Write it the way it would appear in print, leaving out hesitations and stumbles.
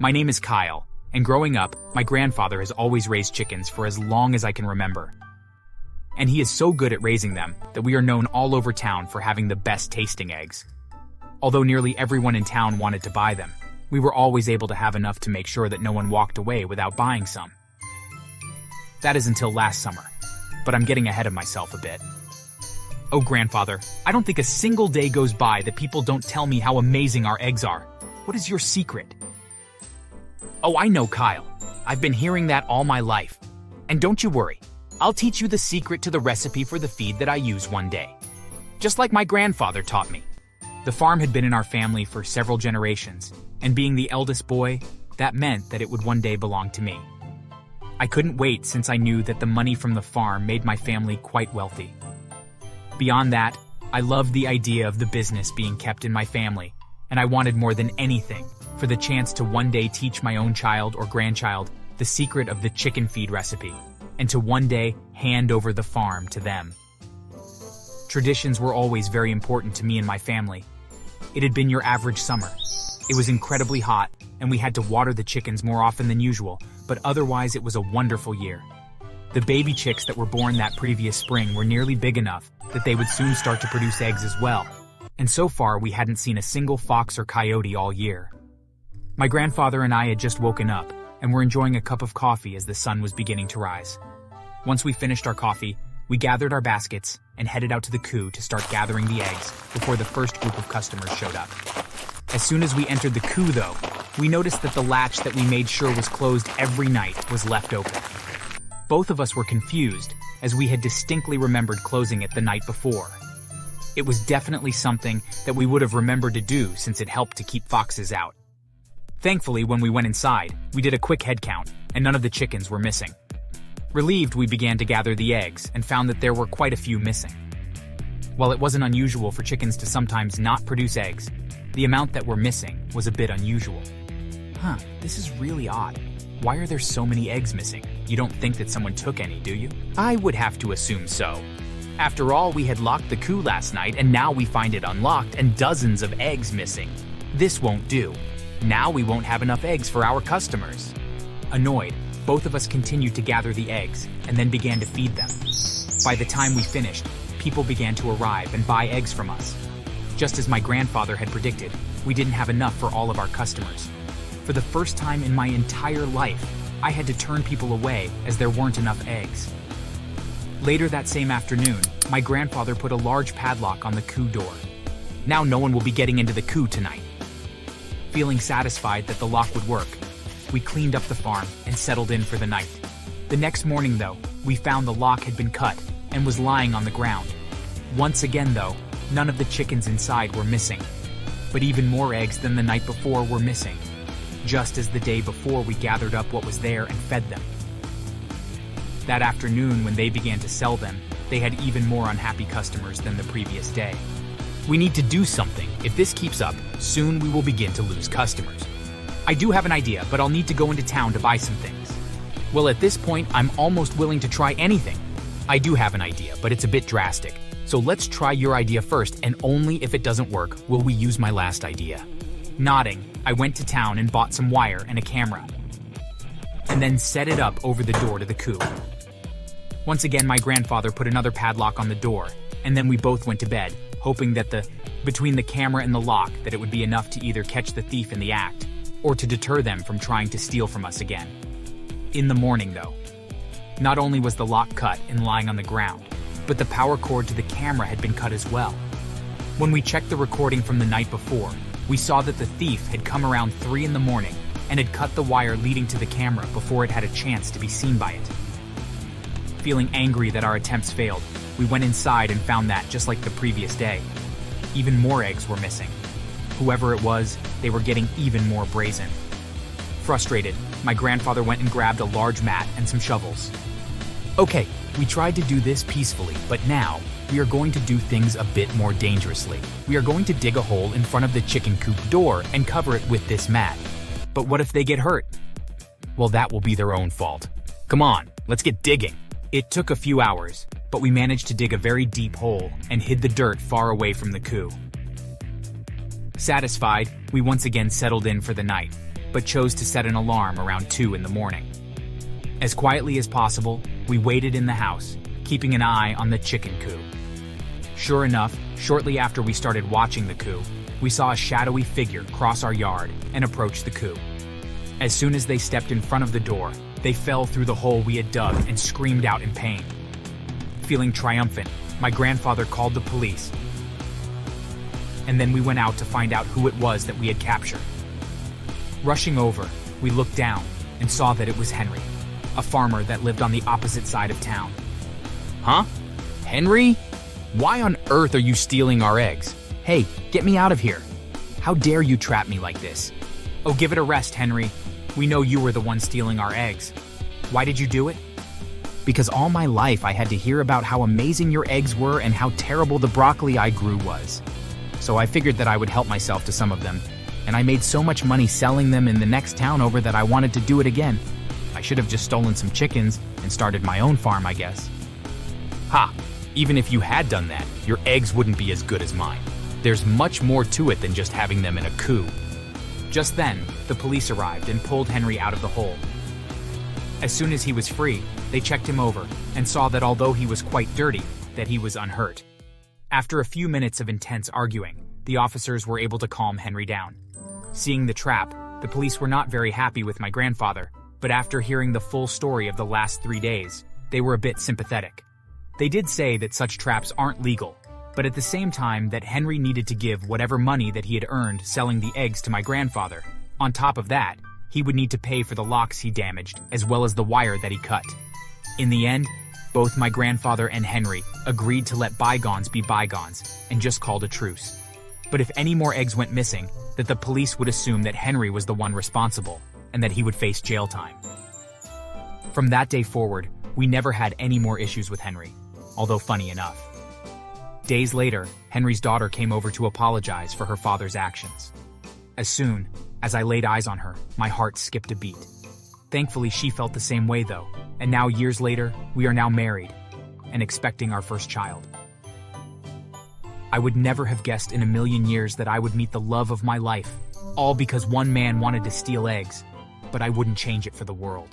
My name is Kyle, and growing up, my grandfather has always raised chickens for as long as I can remember. And he is so good at raising them that we are known all over town for having the best tasting eggs. Although nearly everyone in town wanted to buy them, we were always able to have enough to make sure that no one walked away without buying some. That is until last summer, but I'm getting ahead of myself a bit. Oh, grandfather, I don't think a single day goes by that people don't tell me how amazing our eggs are. What is your secret? Oh, I know, Kyle. I've been hearing that all my life. And don't you worry, I'll teach you the secret to the recipe for the feed that I use one day. Just like my grandfather taught me. The farm had been in our family for several generations, and being the eldest boy, that meant that it would one day belong to me. I couldn't wait since I knew that the money from the farm made my family quite wealthy. Beyond that, I loved the idea of the business being kept in my family, and I wanted more than anything for the chance to one day teach my own child or grandchild the secret of the chicken feed recipe, and to one day hand over the farm to them. Traditions were always very important to me and my family. It had been your average summer. It was incredibly hot, and we had to water the chickens more often than usual, but otherwise it was a wonderful year. The baby chicks that were born that previous spring were nearly big enough that they would soon start to produce eggs as well, and so far we hadn't seen a single fox or coyote all year. My grandfather and I had just woken up, and were enjoying a cup of coffee as the sun was beginning to rise. Once we finished our coffee, we gathered our baskets and headed out to the coop to start gathering the eggs before the first group of customers showed up. As soon as we entered the coop, though, we noticed that the latch that we made sure was closed every night was left open. Both of us were confused, as we had distinctly remembered closing it the night before. It was definitely something that we would have remembered to do since it helped to keep foxes out. Thankfully, when we went inside, we did a quick head count, and none of the chickens were missing. Relieved, we began to gather the eggs and found that there were quite a few missing. While it wasn't unusual for chickens to sometimes not produce eggs, the amount that were missing was a bit unusual. This is really odd. Why are there so many eggs missing? You don't think that someone took any, do you? I would have to assume so. After all, we had locked the coop last night, and now we find it unlocked and dozens of eggs missing. This won't do. Now we won't have enough eggs for our customers. Annoyed, both of us continued to gather the eggs and then began to feed them. By the time we finished, people began to arrive and buy eggs from us. Just as my grandfather had predicted, we didn't have enough for all of our customers. For the first time in my entire life, I had to turn people away as there weren't enough eggs. Later that same afternoon, my grandfather put a large padlock on the coop door. Now no one will be getting into the coop tonight. Feeling satisfied that the lock would work, we cleaned up the farm and settled in for the night. The next morning, though, we found the lock had been cut and was lying on the ground. Once again, though, none of the chickens inside were missing. But even more eggs than the night before were missing, just as the day before we gathered up what was there and fed them. That afternoon, when they began to sell them, they had even more unhappy customers than the previous day. We need to do something. If this keeps up, soon we will begin to lose customers. I do have an idea, but I'll need to go into town to buy some things. Well, at this point, I'm almost willing to try anything. I do have an idea, but it's a bit drastic. So let's try your idea first, and only if it doesn't work will we use my last idea. Nodding, I went to town and bought some wire and a camera, and then set it up over the door to the coop. Once again, my grandfather put another padlock on the door, and then we both went to bed, hoping that between the camera and the lock that it would be enough to either catch the thief in the act, or to deter them from trying to steal from us again. In the morning, though, not only was the lock cut and lying on the ground, but the power cord to the camera had been cut as well. When we checked the recording from the night before, we saw that the thief had come around 3 in the morning and had cut the wire leading to the camera before it had a chance to be seen by it. Feeling angry that our attempts failed, we went inside and found that, just like the previous day, even more eggs were missing. Whoever it was, they were getting even more brazen. Frustrated, my grandfather went and grabbed a large mat and some shovels. Okay, we tried to do this peacefully, but now we are going to do things a bit more dangerously. We are going to dig a hole in front of the chicken coop door and cover it with this mat. But what if they get hurt? Well, that will be their own fault. Come on, let's get digging. It took a few hours, but we managed to dig a very deep hole and hid the dirt far away from the coop. Satisfied, we once again settled in for the night. but chose to set an alarm around 2 in the morning. As quietly as possible, we waited in the house, keeping an eye on the chicken coop. Sure enough, shortly after we started watching the coop, we saw a shadowy figure cross our yard and approach the coop. As soon as they stepped in front of the door, they fell through the hole we had dug and screamed out in pain. Feeling triumphant, my grandfather called the police, and then we went out to find out who it was that we had captured. Rushing over, we looked down and saw that it was Henry, a farmer that lived on the opposite side of town. Huh? Henry? Why on earth are you stealing our eggs? Hey, get me out of here. How dare you trap me like this? Oh, give it a rest, Henry. We know you were the one stealing our eggs. Why did you do it? Because all my life I had to hear about how amazing your eggs were and how terrible the broccoli I grew was. So I figured that I would help myself to some of them, and I made so much money selling them in the next town over that I wanted to do it again. I should have just stolen some chickens and started my own farm, I guess. Ha! Even if you had done that, your eggs wouldn't be as good as mine. There's much more to it than just having them in a coop. Just then, the police arrived and pulled Henry out of the hole. As soon as he was free, they checked him over and saw that although he was quite dirty, that he was unhurt. After a few minutes of intense arguing, the officers were able to calm Henry down. Seeing the trap, the police were not very happy with my grandfather, but after hearing the full story of the last 3 days, they were a bit sympathetic. They did say that such traps aren't legal, but at the same time that Henry needed to give whatever money that he had earned selling the eggs to my grandfather. On top of that, he would need to pay for the locks he damaged, as well as the wire that he cut. In the end, both my grandfather and Henry agreed to let bygones be bygones and just called a truce. But if any more eggs went missing, that the police would assume that Henry was the one responsible and that he would face jail time. From that day forward, we never had any more issues with Henry, although funny enough. Days later, Henry's daughter came over to apologize for her father's actions. As soon as I laid eyes on her, my heart skipped a beat. Thankfully, she felt the same way though, and now years later, we are now married and expecting our first child. I would never have guessed in a million years that I would meet the love of my life, all because one man wanted to steal eggs, but I wouldn't change it for the world.